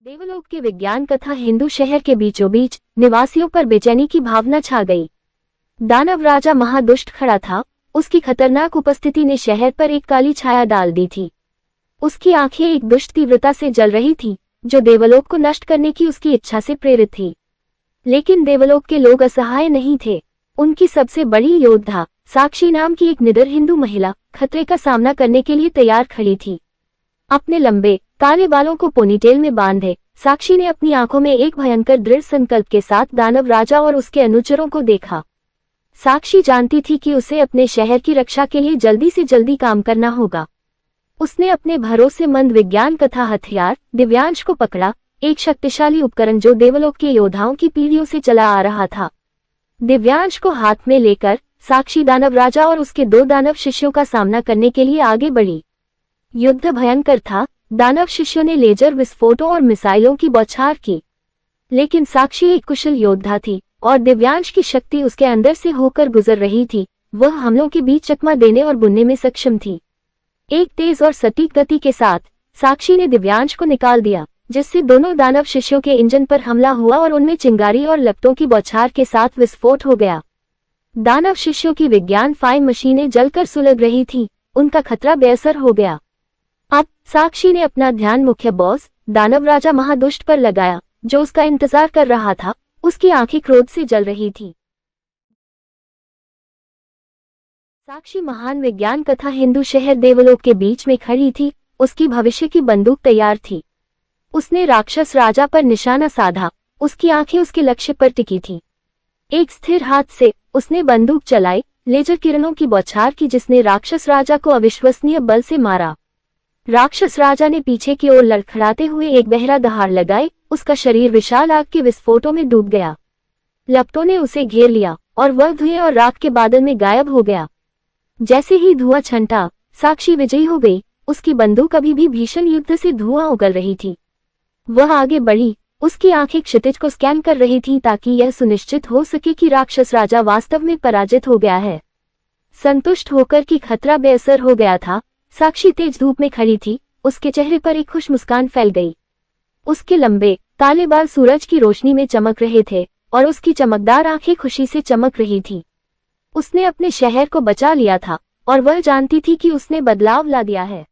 देवलोक की विज्ञान कथा हिंदू शहर के बीचों बीच निवासियों पर बेचैनी की भावना छा गई। दानव राजा महादुष्ट खड़ा था। उसकी खतरनाक उपस्थिति ने शहर पर एक काली छाया डाल दी थी। उसकी आंखें एक दुष्ट तीव्रता से जल रही थी, जो देवलोक को नष्ट करने की उसकी इच्छा से प्रेरित थी। लेकिन देवलोक के लोग असहाय नहीं थे। उनकी सबसे बड़ी योद्धा साक्षी नाम की एक निडर हिंदू महिला खतरे का सामना करने के लिए तैयार खड़ी थी। अपने लंबे काले बालों को पोनीटेल में बांधे साक्षी ने अपनी आंखों में एक भयंकर दृढ़ संकल्प के साथ दानव राजा और उसके अनुचरों को देखा। साक्षी जानती थी कि उसे अपने शहर की रक्षा के लिए जल्दी से जल्दी काम करना होगा। उसने अपने भरोसेमंद विज्ञान कथा हथियार दिव्यांश को पकड़ा, एक शक्तिशाली उपकरण जो देवलोक के योद्धाओं की पीढ़ियों से चला आ रहा था। दिव्यांश को हाथ में लेकर साक्षी दानव राजा और उसके 2 दानव शिष्यों का सामना करने के लिए आगे बढ़ी। युद्ध भयंकर था। दानव शिष्यों ने लेजर विस्फोटों और मिसाइलों की बौछार की, लेकिन साक्षी एक कुशल योद्धा थी और दिव्यांश की शक्ति उसके अंदर से होकर गुजर रही थी। वह हमलों के बीच चकमा देने और बुनने में सक्षम थी। एक तेज और सटीक गति के साथ साक्षी ने दिव्यांश को निकाल दिया, जिससे दोनों दानव शिष्यों के इंजन पर हमला हुआ और उनमें चिंगारी और लपटों की बौछार के साथ विस्फोट हो गया। दानव शिष्यों की विज्ञान फाइन मशीनें जलकर सुलग रही थीं। उनका खतरा बेअसर हो गया। अब साक्षी ने अपना ध्यान मुख्य बॉस दानव राजा महादुष्ट पर लगाया, जो उसका इंतजार कर रहा था। उसकी आंखें क्रोध से जल रही थी। साक्षी महान विज्ञान कथा हिंदू शहर देवलोक के बीच में खड़ी थी। उसकी भविष्य की बंदूक तैयार थी। उसने राक्षस राजा पर निशाना साधा। उसकी आंखें उसके लक्ष्य पर टिकी थी। एक स्थिर हाथ से उसने बंदूक चलाई, लेजर किरणों की बौछार की, जिसने राक्षस राजा को अविश्वसनीय बल से मारा। राक्षस राजा ने पीछे की ओर लड़खड़ाते हुए एक गहरा दहाड़ लगाई। उसका शरीर विशाल आग के विस्फोटों में डूब गया। लपटों ने उसे घेर लिया और वह धुएं और राख के बादल में गायब हो गया। जैसे ही धुआं छंटा, साक्षी विजयी हो गई। उसकी बंदूक अभी भी भीषण युद्ध से धुआं उगल रही थी। वह आगे बढ़ी। उसकी आंखें क्षितिज को स्कैन कर रही थीं ताकि यह सुनिश्चित हो सके कि राक्षस राजा वास्तव में पराजित हो गया है। संतुष्ट होकर कि खतरा बेअसर हो गया था, साक्षी तेज धूप में खड़ी थी। उसके चेहरे पर एक खुश मुस्कान फैल गई। उसके लंबे काले बाल सूरज की रोशनी में चमक रहे थे और उसकी चमकदार आंखें खुशी से चमक रही थीं। उसने अपने शहर को बचा लिया था और वह जानती थी कि उसने बदलाव ला दिया है।